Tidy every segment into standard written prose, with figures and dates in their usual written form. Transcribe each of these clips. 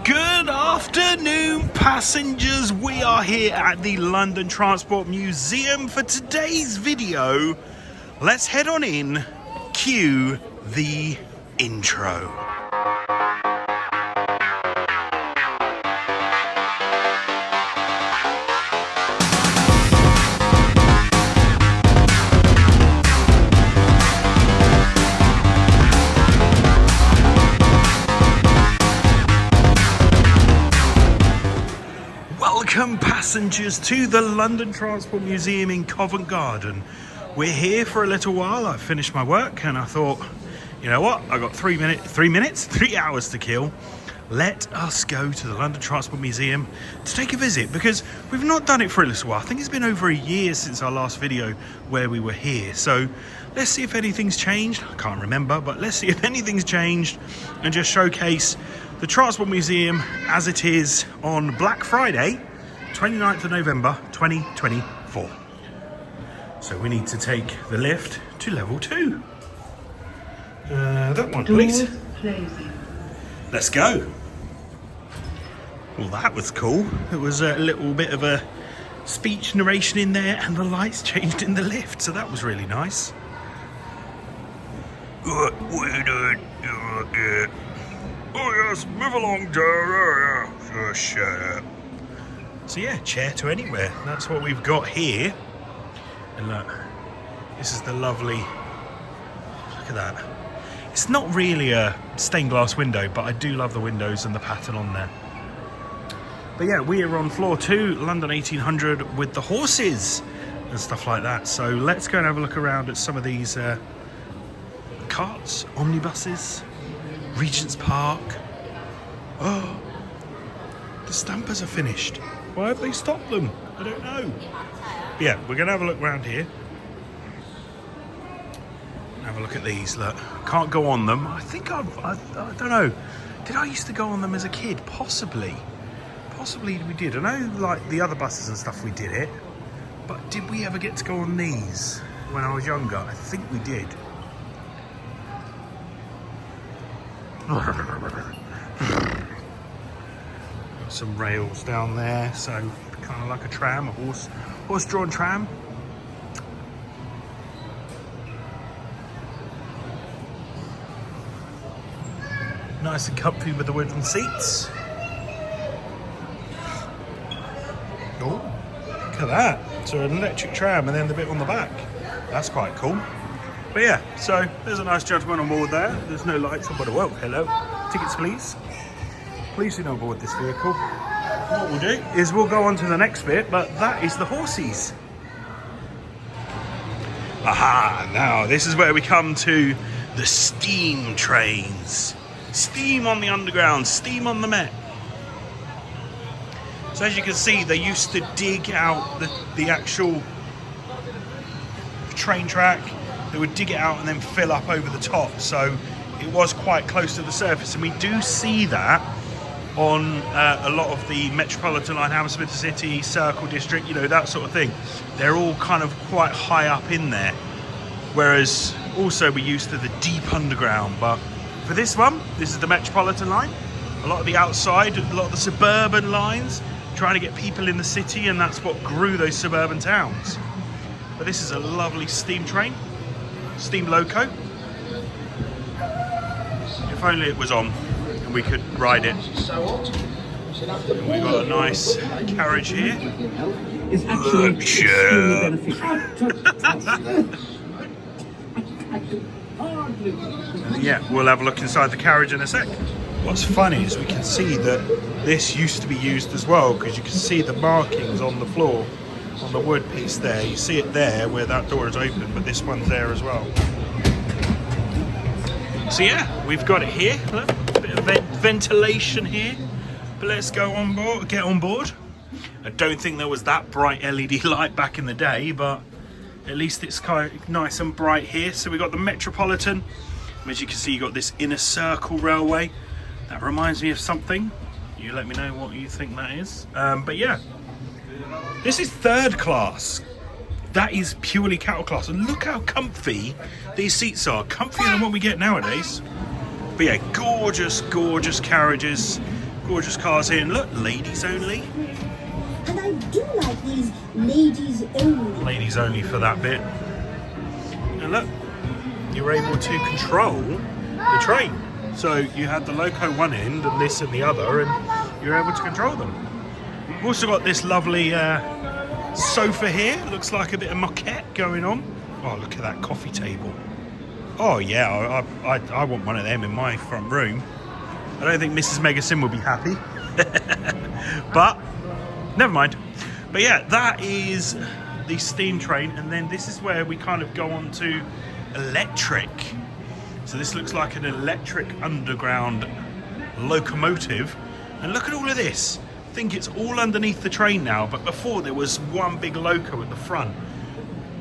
Good afternoon, passengers. We are here at the London Transport Museum for today's video. Let's head on in, cue the intro. Welcome passengers to the London Transport Museum in Covent Garden. We're here for a little while. I finished my work and I thought, you know what? I got 3 hours to kill. Let us go to the London Transport Museum to take a visit because we've not done it for a little while. I think it's been over a year since our last video where we were here. So let's see if anything's changed. I can't remember, but let's see if anything's changed and just showcase the Transport Museum as it is on Black Friday, 29th of November 2024. So we need to take the lift to level 2. That one, please. Let's go. Well, that was cool. It was a little bit of a speech narration in there and the lights changed in the lift, so that was really nice. Oh yes, move along, shut up. So yeah, chair to anywhere. That's what we've got here. And look, this is the lovely, look at that. It's not really a stained glass window, but I do love the windows and the pattern on there. But yeah, we are on floor 2, London 1800, with the horses and stuff like that. So let's go and have a look around at some of these carts, omnibuses, Regent's Park. Oh, the stampers are finished. Why have they stopped them? I don't know. But yeah, we're going to have a look around here. Have a look at these. Look, can't go on them. I think I don't know. Did I used to go on them as a kid? Possibly we did. I know, like the other buses and stuff, we did it. But did we ever get to go on these when I was younger? I think we did. Some rails down there, so kind of like a tram, a horse-drawn tram. Nice and comfy with the wooden seats. Oh, look at that. So an electric tram and then the bit on the back. That's quite cool. But yeah, so there's a nice gentleman on board there. There's no lights on board. Well, hello. Tickets, please. Please do not board this vehicle. What we'll do is we'll go on to the next bit, but that is the horses. Aha, now this is where we come to the steam trains. Steam on the underground, steam on the Met. So as you can see, they used to dig out the actual train track. They would dig it out and then fill up over the top. So it was quite close to the surface. And we do see that on a lot of the Metropolitan line, Hammersmith City, Circle District, you know, that sort of thing. They're all kind of quite high up in there. Whereas also we're used to the deep underground. But for this one, this is the Metropolitan line. A lot of the outside, a lot of the suburban lines, trying to get people in the city, and that's what grew those suburban towns. But this is a lovely steam train, steam loco. If only it was on and we could ride it. And we've got a nice carriage here. Yeah, we'll have a look inside the carriage in a sec. What's funny is we can see that this used to be used as well, because you can see the markings on the floor, on the wood piece there. You see it there where that door is open, but this one's there as well. So yeah, we've got it here. Look, a bit of ventilation here. But let's go on board, get on board. I don't think there was that bright LED light back in the day, but at least it's kind of nice and bright here. So we've got the Metropolitan. As you can see, you've got this inner circle railway. That reminds me of something. You let me know what you think that is. But yeah, this is third class. That is purely cattle class. And look how comfy these seats are. Comfier than what we get nowadays. But yeah, gorgeous, gorgeous carriages. Gorgeous cars here, and look, ladies only. And I do like these ladies only. Ladies only for that bit. And look, you were able to control the train. So you had the loco one end and this in the other, and you're able to control them. We've also got this lovely sofa here. Looks like a bit of moquette going on. Oh, look at that coffee table. Oh yeah, I want one of them in my front room. I don't think Mrs. MegaSim will be happy. But never mind. But yeah, that is the steam train, and then this is where we kind of go on to electric. So this looks like an electric underground locomotive, and look at all of this. I think it's all underneath the train now, but before there was one big loco at the front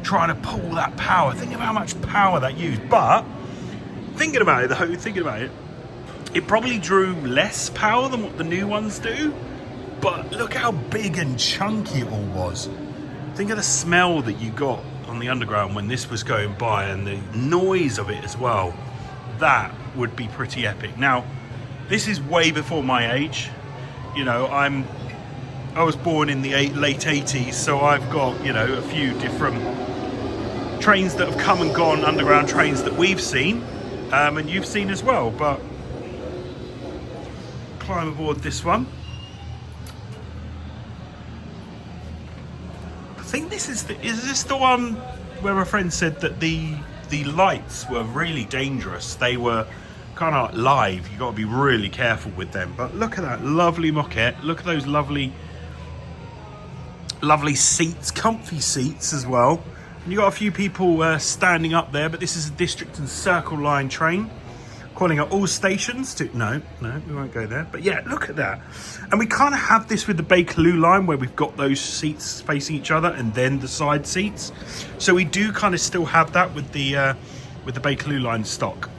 trying to pull that power. Think of how much power that used. But thinking about it, it probably drew less power than what the new ones do. But look how big and chunky it all was. Think of the smell that you got on the underground when this was going by, and the noise of it as well. That would be pretty epic. Now, this is way before my age. You know, I was born in the late 80s, so I've got, you know, a few different trains that have come and gone, underground trains that we've seen, and you've seen as well. But climb aboard this one. I think this is this the one where a friend said that the lights were really dangerous. They were kind of live. You got to be really careful with them. But look at that lovely moquette. Look at those lovely seats, comfy seats as well. And you got a few people standing up there. But this is a District and Circle Line train, calling at all stations to... No, we won't go there. But yeah, look at that. And we kind of have this with the Bakerloo line, where we've got those seats facing each other and then the side seats. So we do kind of still have that with the Bakerloo line stock.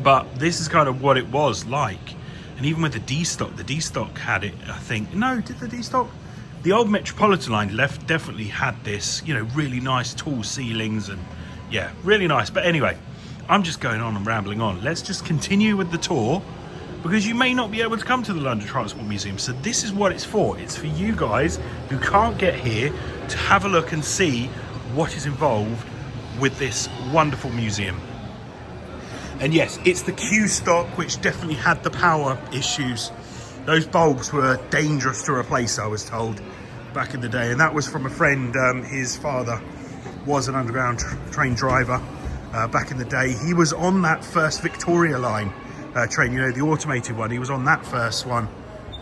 But this is kind of what it was like. And even with the D-stock had it, I think. No, did the D-stock? The old Metropolitan line definitely had this, you know, really nice tall ceilings, and yeah, really nice. But anyway, I'm just going on and rambling on. Let's just continue with the tour, because you may not be able to come to the London Transport Museum. So this is what it's for. It's for you guys who can't get here to have a look and see what is involved with this wonderful museum. And yes, it's the Q stock, which definitely had the power issues. Those bulbs were dangerous to replace, I was told, back in the day. And that was from a friend. His father was an underground train driver back in the day. He was on that first Victoria line train, you know, the automated one. He was on that first one.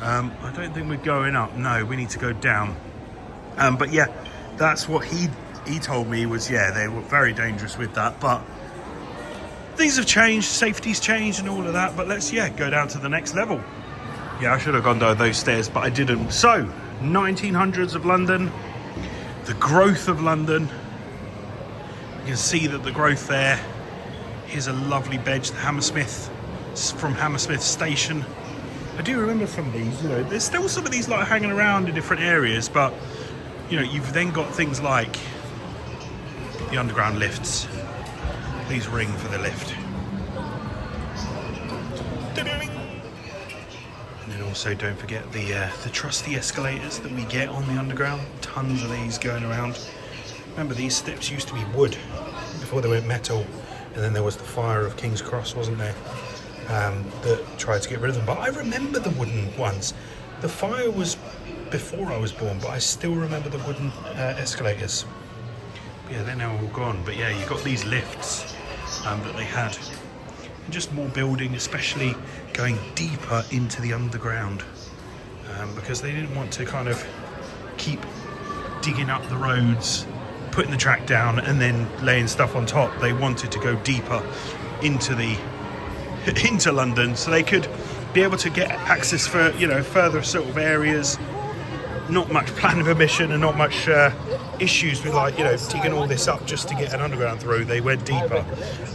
I don't think we're going up. No, we need to go down. But yeah, that's what he told me was, yeah, they were very dangerous with that. But things have changed, safety's changed and all of that. But let's, yeah, go down to the next level. Yeah, I should have gone down those stairs, but I didn't. So, 1900s of London, the growth of London. You can see that the growth there. Here's a lovely bench, the Hammersmith, from Hammersmith Station. I do remember some of these, you know, there's still some of these like hanging around in different areas, but, you know, you've then got things like the underground lifts. Please ring for the lift. And then also don't forget the trusty escalators that we get on the underground. Tons of these going around. Remember, these steps used to be wood before they went metal, and then there was the fire of King's Cross, wasn't there, that tried to get rid of them. But I remember the wooden ones. The fire was before I was born, but I still remember the wooden escalators. But yeah, they're now all gone. But yeah, you've got these lifts that they had. And just more building, especially going deeper into the underground, because they didn't want to kind of keep digging up the roads, putting the track down and then laying stuff on top. They wanted to go deeper into London, so they could be able to get access for, you know, further sort of areas. Not much planning permission and not much issues with, like, you know, digging all this up just to get an underground through. They went deeper,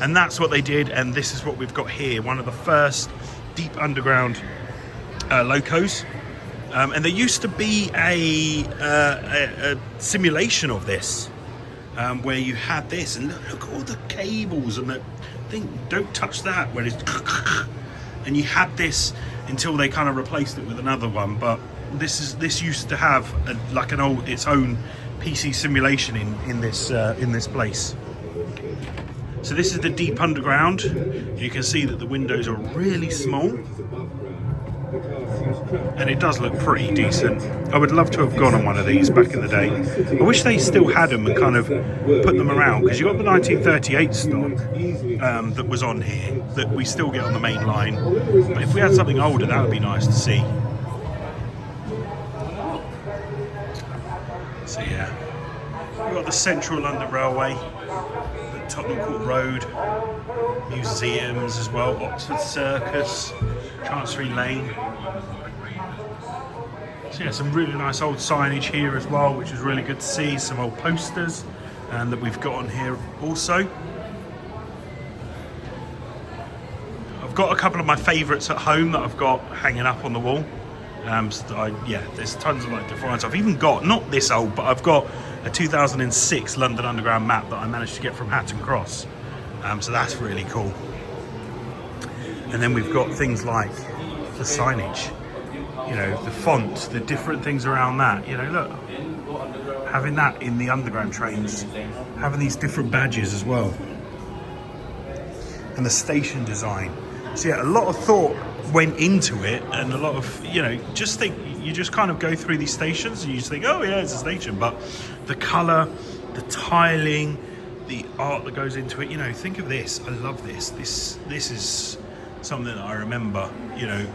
and that's what they did. And this is what we've got here, one of the first deep underground locos. And there used to be a simulation of this, where you had this, and look at all the cables and the thing. Don't touch that. Where it's and you had this, until they kind of replaced it with another one. But this used to have its own PC simulation in this place. So this is the deep underground. You can see that the windows are really small, and it does look pretty decent. I would love to have gone on one of these back in the day. I wish they still had them and kind of put them around, because you got the 1938 stock that was on here that we still get on the main line. But if we had something older, that would be nice to see. So yeah, we've got the Central London Railway, the Tottenham Court Road, museums as well, Oxford Circus, Chancery Lane. So yeah, some really nice old signage here as well, which is really good to see. Some old posters and that we've got on here also. I've got a couple of my favourites at home that I've got hanging up on the wall. There's tons of different. I've even got, not this old, but I've got a 2006 London Underground map that I managed to get from Hatton Cross. So that's really cool. And then we've got things like the signage, the font, the different things around that. Look, having that in the underground trains, having these different badges as well, and the station design. So yeah, a lot of thought went into it, and a lot of you just kind of go through these stations and you just think, oh yeah, it's a station, but the colour, the tiling, the art that goes into it, think of this. I love this. This is something that I remember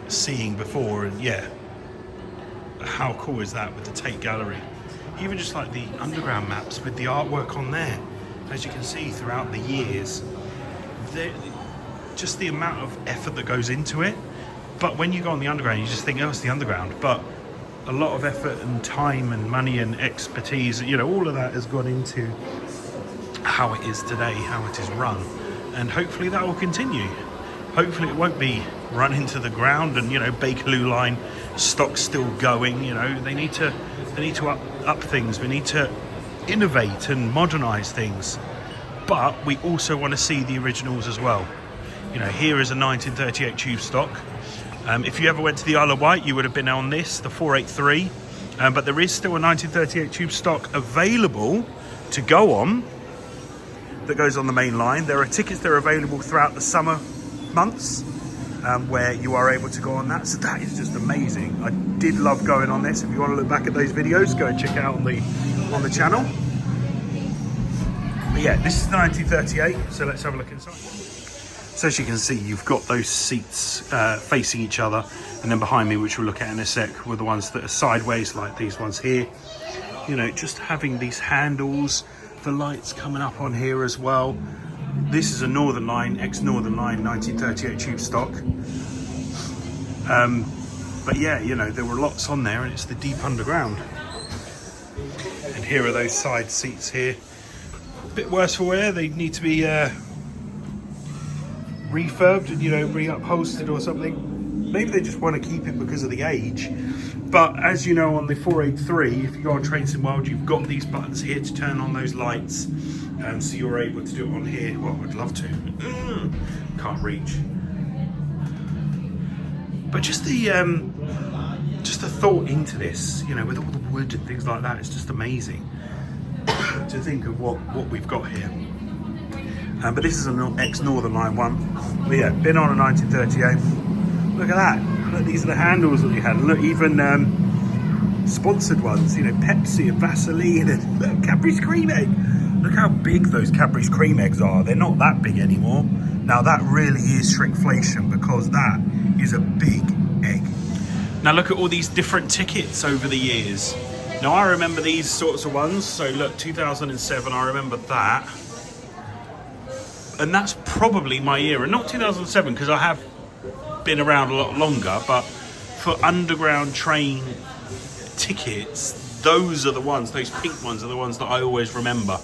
seeing before, and yeah, how cool is that with the Tate Gallery? Even just like the underground maps with the artwork on there, as you can see throughout the years, just the amount of effort that goes into it. But when you go on the underground, you just think, oh, it's the underground. But a lot of effort and time and money and expertise, all of that has gone into how it is today, how it is run. And hopefully that will continue. Hopefully it won't be run into the ground and, Bakerloo line stock still going. They need to up things. We need to innovate and modernise things. But we also want to see the originals as well. Here is a 1938 tube stock. If you ever went to the Isle of Wight, you would have been on this, the 483. But there is still a 1938 tube stock available to go on that goes on the main line. There are tickets that are available throughout the summer months where you are able to go on that. So that is just amazing. I did love going on this. If you want to look back at those videos, go and check it out on the channel. But yeah, this is the 1938. So let's have a look inside. So as you can see, you've got those seats facing each other, and then behind me, which we'll look at in a sec, were the ones that are sideways, like these ones here. Just having these handles, the lights coming up on here as well. This is a Northern Line, ex-Northern Line 1938 tube stock. But yeah, there were lots on there, and it's the deep underground. And here are those side seats here. A bit worse for wear. They need to be refurbed and re-upholstered or something. Maybe they just want to keep it because of the age. But as you know, on the 483, if you go on Trains in World, you've got these buttons here to turn on those lights, so you're able to do it on here. Well, I'd love to. Can't reach. But just the thought into this, with all the wood and things like that, it's just amazing to think of what we've got here. But this is an ex-Northern Line one. But yeah, been on a 1938. Look at that. Look, these are the handles that we had. Look, even sponsored ones, Pepsi and Vaseline and look, Cadbury's cream egg. Look how big those Cadbury's cream eggs are. They're not that big anymore. Now that really is shrinkflation, because that is a big egg. Now look at all these different tickets over the years. Now I remember these sorts of ones. So look, 2007, I remember that. And that's probably my era, not 2007, because I have been around a lot longer, but for underground train tickets, those are the ones, those pink ones are the ones that I always remember.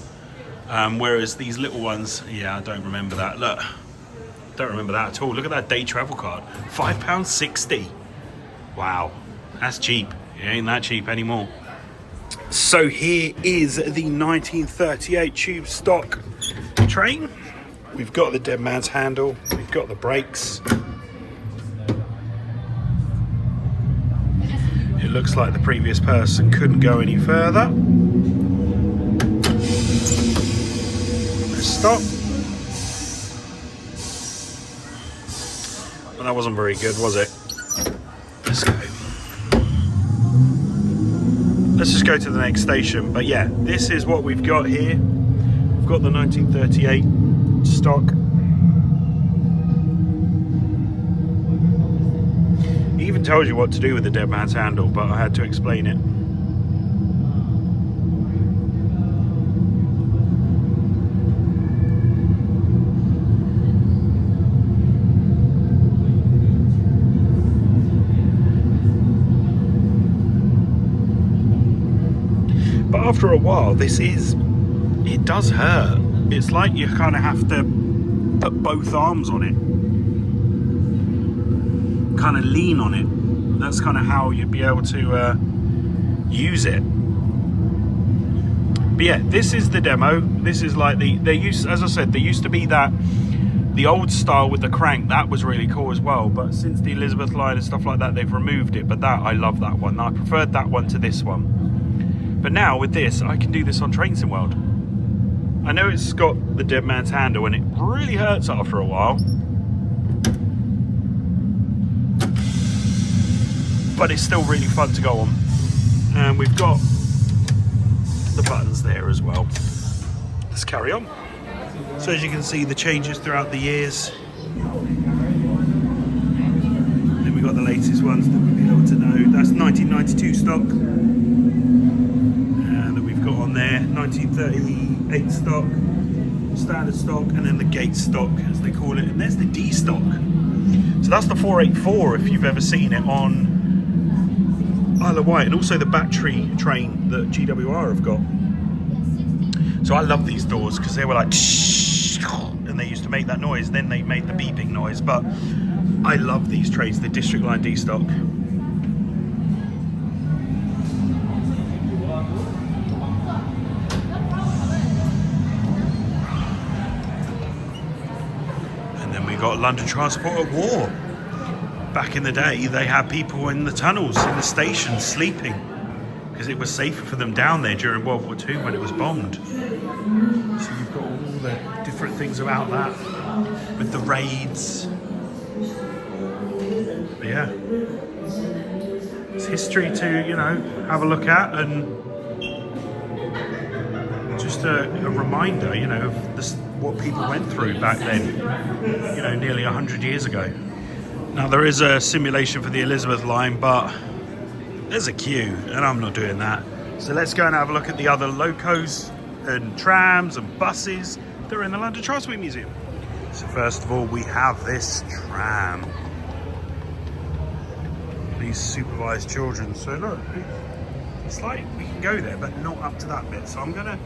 Whereas these little ones, yeah, I don't remember that. Look, don't remember that at all. Look at that day travel card, £5.60. Wow, that's cheap. It ain't that cheap anymore. So here is the 1938 tube stock train. We've got the dead man's handle, we've got the brakes. It looks like the previous person couldn't go any further. Let's stop. Well, that wasn't very good, was it? Let's go. Let's just go to the next station. But yeah, this is what we've got here. We've got the 1938 stock. It even tells you what to do with the dead man's handle, but I had to explain it. But after a while, it does hurt. It's like you kind of have to put both arms on it. Kind of lean on it. That's kind of how you'd be able to use it. But yeah, this is the demo. This is like as I said, there used to be the old style with the crank. That was really cool as well. But since the Elizabeth line and stuff like that, they've removed it. But I love that one. I preferred that one to this one. But now with this, I can do this on Train Sim World. I know it's got the dead man's handle and it really hurts after a while. But it's still really fun to go on. And we've got the buttons there as well. Let's carry on. So as you can see, the changes throughout the years. Then we've got the latest ones that we'll be able to know. That's 1992 stock. On there, 1938 stock, standard stock, and then the gate stock as they call it, and there's the D stock. So that's the 484 if you've ever seen it on Isle of Wight, and also the battery train that GWR have got. So I love these doors because they were like and they used to make that noise, then they made the beeping noise. But I love these trains, the District Line D stock. Got London Transport at War. Back in the day, they had people in the tunnels, in the stations, sleeping because it was safer for them down there during World War II when it was bombed. So you've got all the different things about that with the raids. But yeah, it's history to, you know, have a look at, and just a reminder, you know, of this, what people went through back then, you know, nearly 100 years ago. Now there is a simulation for the Elizabeth line, but there's a queue and I'm not doing that. So let's go and have a look at the other locos and trams and buses that are in the London Transport Museum. So first of all, we have this tram. These supervised children. So look, it's like we can go there, but not up to that bit. So I'm gonna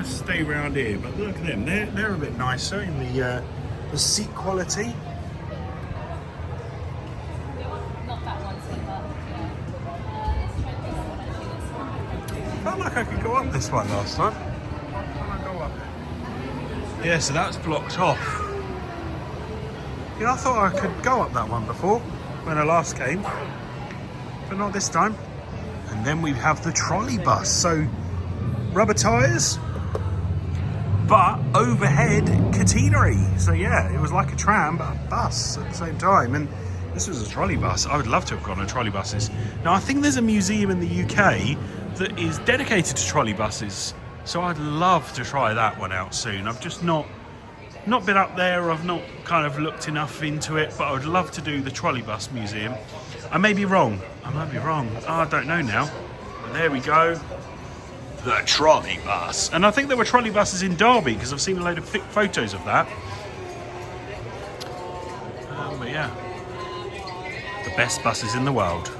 stay around here, but look at them, they're a bit nicer in the seat quality. Felt like I could go up this one last time. Yeah, so that's blocked off. You know, I thought I could go up that one before when I last came, but not this time. And then we have the trolley bus, so rubber tyres, but overhead catenary. So yeah, it was like a tram but a bus at the same time, and this was a trolley bus. I would love to have gone on trolley buses. Now I think there's a museum in the UK that is dedicated to trolley buses, so I'd love to try that one out soon. I've just not been up there, I've not kind of looked enough into it, but I would love to do the trolley bus museum. I may be wrong, oh, I don't know now, but there we go. The trolley bus. And I think there were trolley buses in Derby because I've seen a load of photos of that. But yeah, the best buses in the world.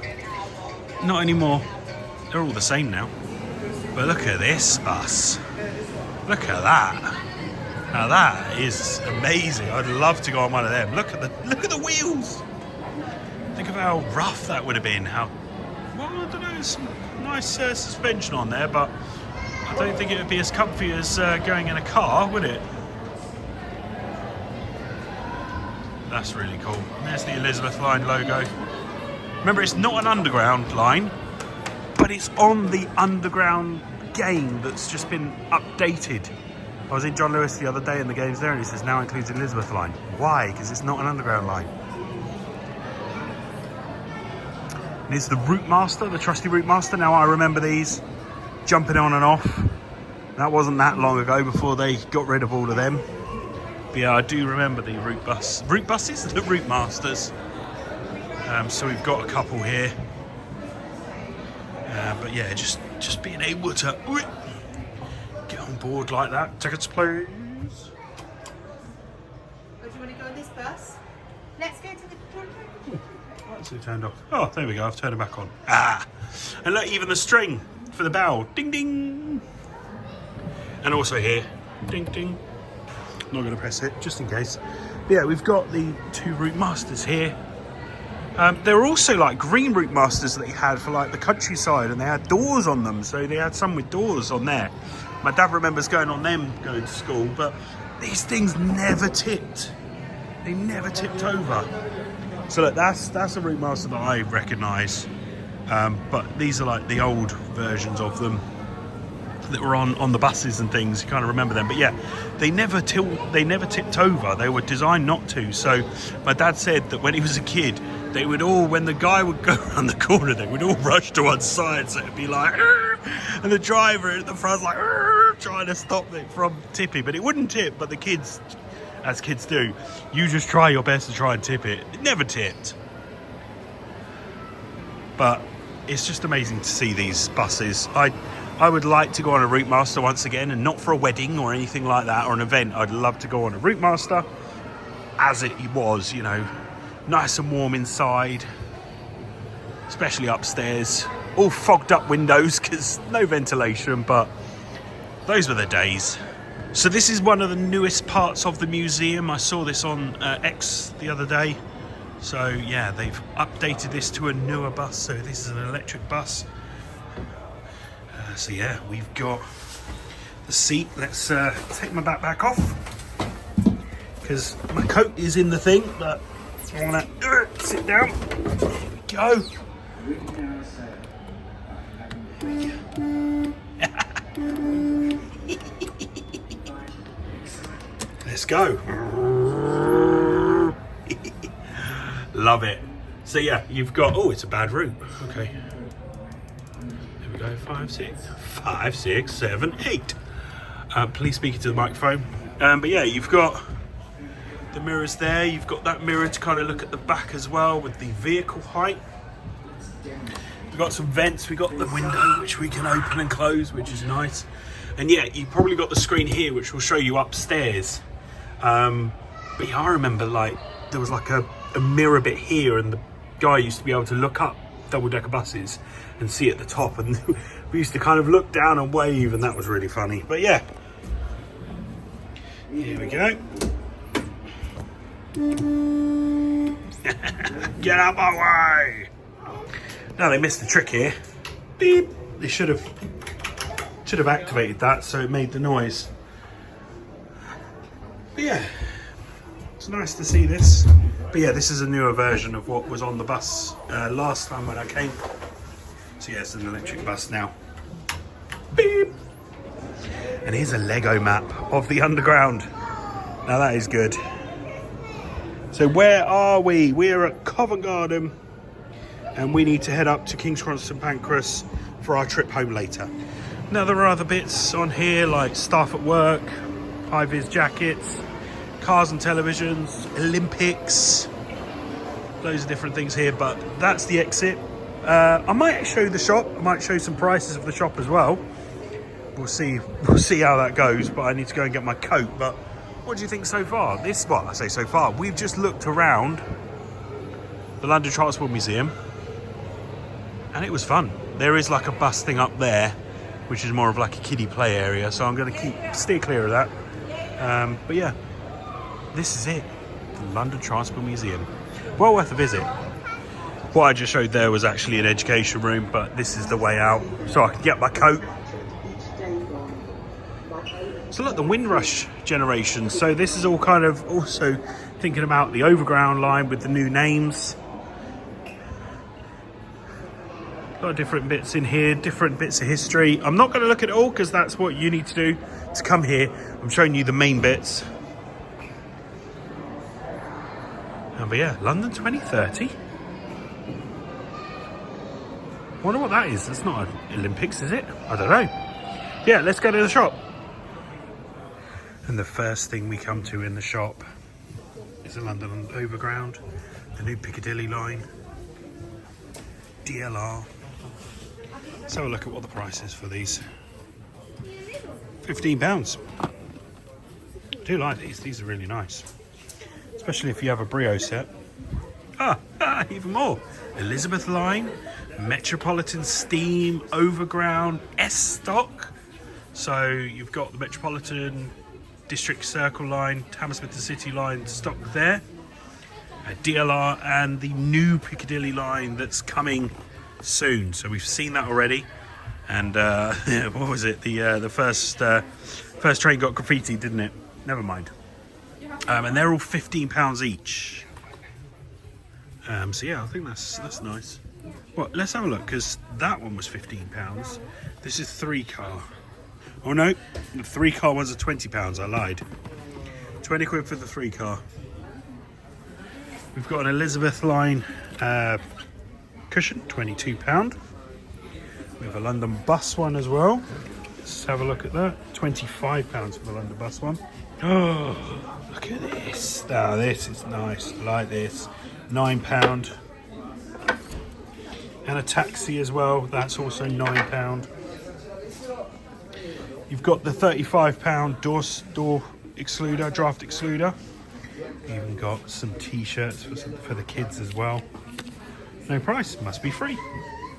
Not anymore. They're all the same now. But look at this bus. Look at that. Now that is amazing. I'd love to go on one of them. Look at the wheels. Think of how rough that would have been. Well, I don't know. There's some nice suspension on there, but I don't think it would be as comfy as going in a car, would it? That's really cool. There's the Elizabeth line logo. Remember, it's not an underground line. but it's on the underground game that's just been updated. I was in John Lewis the other day and the game's there and it says now includes Elizabeth line. Why? Because it's not an underground line. And it's the Route Master, the trusty Route Master. Now I remember these jumping on and off. That wasn't that long ago before they got rid of all of them. But yeah, I do remember the route buses, the Route Masters. So we've got a couple here. But yeah, just being able to get on board like that. Tickets, please. Or do you want to go on this bus? Let's go to the That's it turned off. Oh, there we go. I've turned it back on. Ah, and look, even the string for the bell. Ding, ding. And also here, ding, ding. Not going to press it, just in case. But yeah, we've got the 2 Route Masters here. There were also like green Route Masters that they had for like the countryside, and they had doors on them. So they had some with doors on there. My dad remembers going on them going to school, but these things never tipped. They never tipped over. So look, that's a Route Master that I recognise. But these are like the old versions of them that were on the buses and things. You kind of remember them, but yeah, they never tipped over. They were designed not to. So my dad said that when he was a kid, they would all, when the guy would go around the corner, they would all rush to one side, so it'd be like, and the driver at the front like trying to stop it from tipping, but it wouldn't tip. But the kids, as kids do, you just try your best to try and tip it. It never tipped. But it's just amazing to see these buses. I would like to go on a Route Master once again, and not for a wedding or anything like that, or an event. I'd love to go on a Route Master as it was, you know, nice and warm inside, especially upstairs. All fogged up windows because no ventilation, but those were the days. So this is one of the newest parts of the museum. I saw this on X the other day. So yeah, they've updated this to a newer bus. So this is an electric bus. So yeah, we've got the seat. Let's take my backpack off because my coat is in the thing, but I want to sit down. There we go. Let's go. Love it. So yeah, you've got, oh, it's a bad route. Okay. There we go, 5, 6, 7, 8. Please speak into the microphone. But yeah, you've got the mirrors there. You've got that mirror to kind of look at the back as well with the vehicle height. We've got some vents. We've got the window which we can open and close, which is nice. And yeah, you've probably got the screen here which will show you upstairs. But yeah, I remember like there was like a mirror bit here, and the guy used to be able to look up double-decker buses and see at the top, and we used to kind of look down and wave, and that was really funny. But yeah, here we go. Get out my way. Now they missed the trick here. Beep. They should have activated that so it made the noise. But yeah, it's nice to see this. But yeah, this is a newer version of what was on the bus last time when I came. So yeah, it's an electric bus now. Beep. And here's a Lego map of the underground. Now that is good. So where are we? We're at Covent Garden, and we need to head up to King's Cross St Pancras for our trip home later. Now there are other bits on here like staff at work, high-vis jackets, cars and televisions, Olympics, loads of different things here, but that's the exit. I might show the shop. I might show some prices of the shop as well. We'll see how that goes, but I need to go and get my coat. But what do you think so far? Well, I say so far, we've just looked around the London Transport Museum and it was fun. There is like a bus thing up there, which is more of like a kiddie play area, so I'm going to steer clear of that. But yeah, this is it, the London Transport Museum. Well worth a visit. What I just showed there was actually an education room, but this is the way out, so I can get my coat. So look, the Windrush generation. So this is all kind of also thinking about the overground line with the new names. A lot of different bits in here, different bits of history. I'm not going to look at it all because that's what you need to do to come here. I'm showing you the main bits. But yeah, London 2030. Wonder what that is. That's not an Olympics, is it? I don't know. Yeah, let's go to the shop. And the first thing we come to in the shop is the London Overground, the new Piccadilly line, DLR. Let's have a look at what the price is for these. £15. I do like these. These are really nice. Especially if you have a Brio set. Even more. Elizabeth line, Metropolitan Steam, Overground, S-Stock. So you've got the Metropolitan, District Circle line, Hammersmith City line stock there. DLR and the new Piccadilly line that's coming soon. So we've seen that already. And what was it? The first train got graffiti, didn't it? Never mind. And they're all £15 each. So yeah, I think that's nice. Well, let's have a look, because that one was £15. This is 3-car. Oh no, the 3-car ones are £20. I lied. 20 quid for the 3-car. We've got an Elizabeth line cushion, £22. We have a London bus one as well. Let's have a look at that. £25 for the London bus one. Oh, look at this. Now this is nice. I like this. £9. And a taxi as well. That's also £9. You've got the £35 door excluder, draft excluder. Even got some t-shirts for the kids as well. No price, must be free.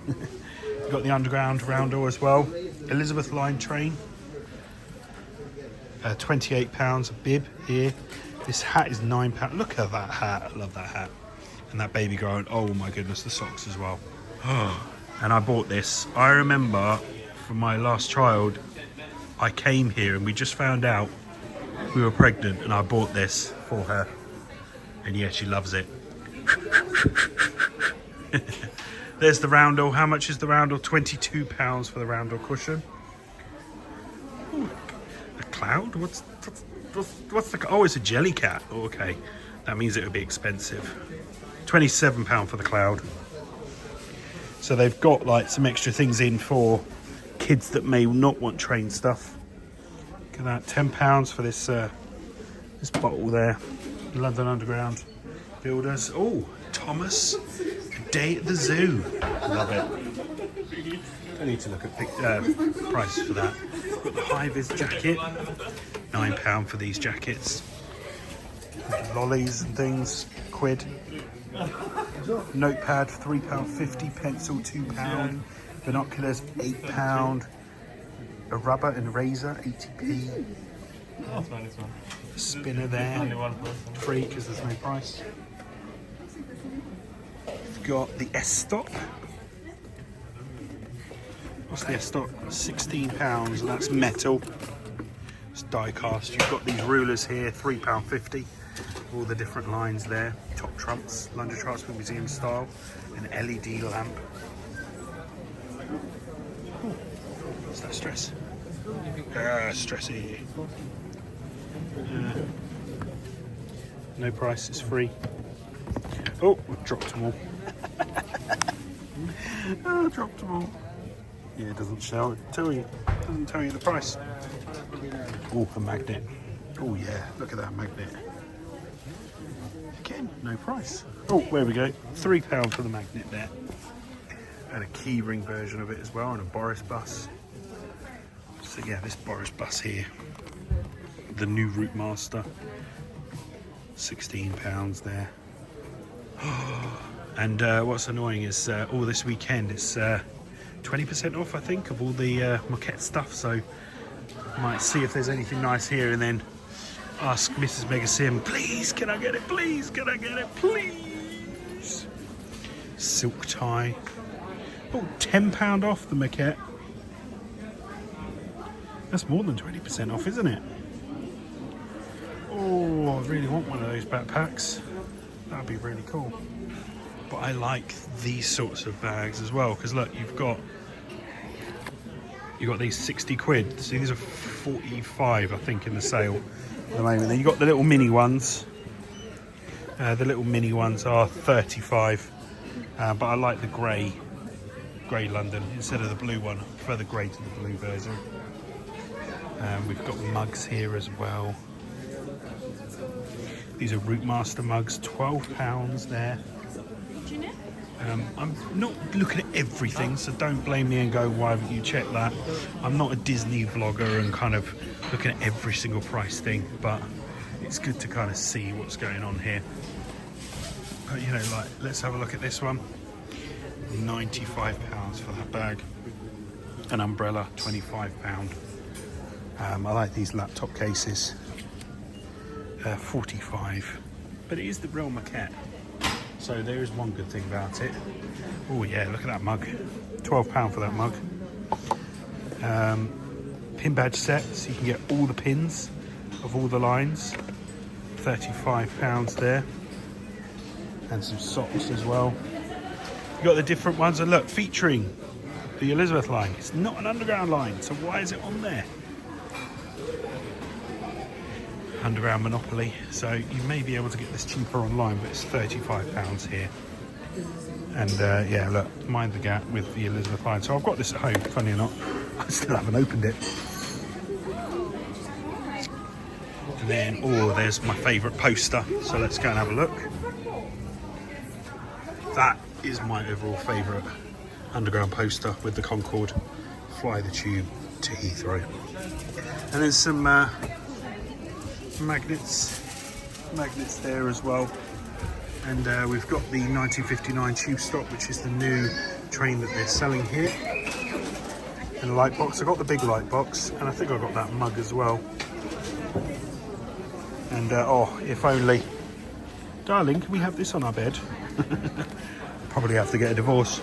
You've got the underground round door as well. Elizabeth line train. £28 a bib here. This hat is £9. Look at that hat. I love that hat. And that baby girl. Oh my goodness, the socks as well. And I bought this. I remember for my last child, I came here and we just found out we were pregnant, and I bought this for her. And yeah, she loves it. There's the roundel. How much is the roundel? £22 for the roundel cushion. Ooh, a cloud? What's the... Oh, it's a jelly cat. Oh, okay. That means it would be expensive. £27 for the cloud. So they've got like some extra things in for kids that may not want train stuff. Look at that, £10 for this this bottle there. London Underground Builders. Oh, Thomas, Day at the Zoo. Love it. I need to look at prices for that. We've got the high-vis jacket, £9 for these jackets. Lollies and things, £1. Notepad, £3.50. Pencil, £2. Binoculars, £8. A rubber and razor, 80p. Spinner there, free because there's no price. We've got the S-Stock. What's the S-Stock? £16, and that's metal. It's die cast. You've got these rulers here, £3.50. All the different lines there. Top trumps, London Transport Museum style. An LED lamp. Ooh, what's that stress? Stressy. No price, it's free. Oh, we've dropped them all. Oh, dropped them all. Yeah, it doesn't tell you the price. Oh, a magnet. Oh yeah, look at that magnet. Again, no price. Oh, there we go. £3 for the magnet there. And a key ring version of it as well, and a Boris bus. So yeah, this Boris bus here, the new Route Master, £16 there. And what's annoying is all this weekend it's 20% off, I think, of all the moquette stuff. So I might see if there's anything nice here, and then ask Mrs. MegaSim, please, can I get it? Please, can I get it? Please. Silk tie. Oh, £10 off the moquette. That's more than 20% off, isn't it? Oh, I really want one of those backpacks. That'd be really cool. but I like these sorts of bags as well, because look, you've got these 60 quid. See, these are 45, I think, in the sale at the moment. Then you've got the little mini ones. The little mini ones are 35, but I like the grey London instead of the blue one. I prefer the grey to the blue version. We've got mugs here as well. These are Routemaster mugs, £12 there. I'm not looking at everything, so don't blame me and go, why haven't you checked that? I'm not a Disney vlogger and kind of looking at every single price thing, but it's good to kind of see what's going on here. But you know, like, let's have a look at this one. £95 for that bag. An umbrella, £25. I like these laptop cases. 45, but it is the real maquette. So there is one good thing about it. Oh yeah, look at that mug. £12 for that mug. Pin badge set, so you can get all the pins of all the lines. £35 there. And some socks as well. You got the different ones, and look, featuring the Elizabeth line. It's not an underground line, so why is it on there? Underground Monopoly, so you may be able to get this cheaper online, but it's £35 here. And yeah, look, mind the gap with the Elizabeth line. So I've got this at home, funny or not. I still haven't opened it. And then, oh, there's my favourite poster, so let's go and have a look. That is my overall favourite underground poster with the Concorde. Fly the tube to Heathrow. And there's some magnets there as well, and we've got the 1959 tube stop, which is the new train that they're selling here, and the light box. I got the big light box, and I think I got that mug as well. And oh, if only, darling, can we have this on our bed? Probably have to get a divorce.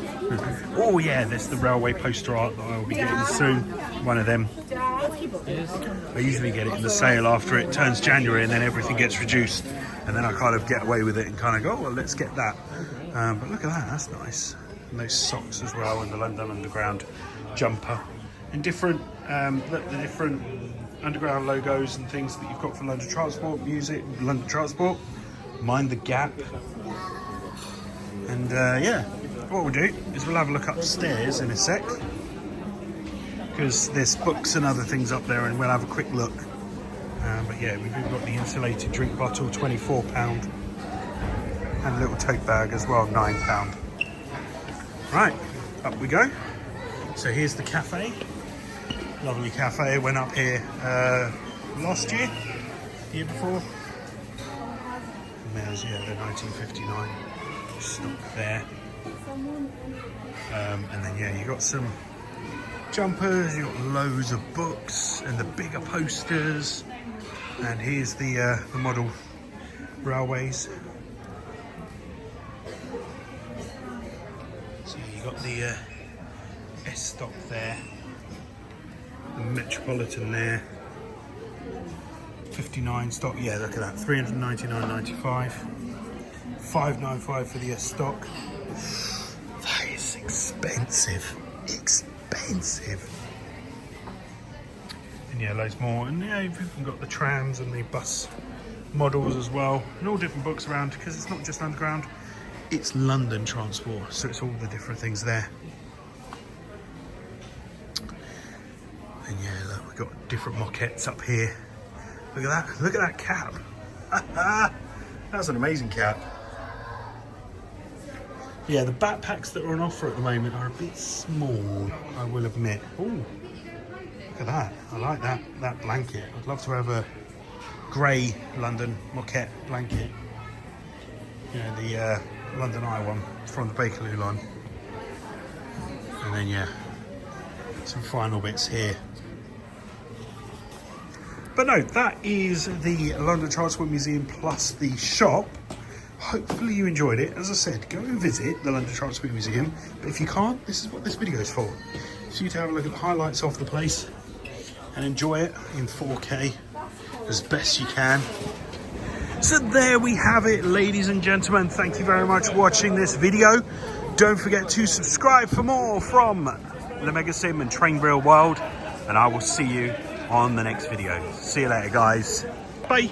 Oh yeah, there's the railway poster art that I'll be getting soon. One of them. I usually get it in the sale after it turns January, and then everything gets reduced, and then I kind of get away with it and kind of go, oh, well, let's get that. But look at that, that's nice. And those socks as well, and the London Underground jumper, and different the different underground logos and things that you've got for London Transport, music, London Transport. Mind the gap. And yeah, what we'll do is we'll have a look upstairs in a sec, because there's books and other things up there, and we'll have a quick look. But yeah, we've got the insulated drink bottle, £24, and a little tote bag as well, £9. Right, up we go. So here's the cafe. Lovely cafe. Went up here last year, the year before. And there's, yeah, the 1959 stock there. And then yeah, you got some jumpers, you got loads of books and the bigger posters. And here's the model railways. So you got the S stock there, the Metropolitan there, 59 stock. Yeah, look at that, 399.95, 595 for the S stock. That is expensive. And yeah, loads more. And yeah, you've even got the trams and the bus models as well, and all different books around, because it's not just underground, it's London Transport, so it's all the different things there. And yeah, look, we've got different moquettes up here. Look at that cap. That's an amazing cap. Yeah, the backpacks that are on offer at the moment are a bit small, I will admit. Oh, look at that. I like that blanket. I'd love to have a grey London moquette blanket. You know, the London Eye one from the Bakerloo line. And then yeah, some final bits here. But no, that is the London Transport Museum plus the shop. Hopefully you enjoyed it. As I said, go and visit the London Transport Museum. But if you can't, this is what this video is for. For you to have a look at the highlights of the place and enjoy it in 4K as best you can. So there we have it, ladies and gentlemen. Thank you very much for watching this video. Don't forget to subscribe for more from the MegaSim and Train Real World. And I will see you on the next video. See you later, guys. Bye.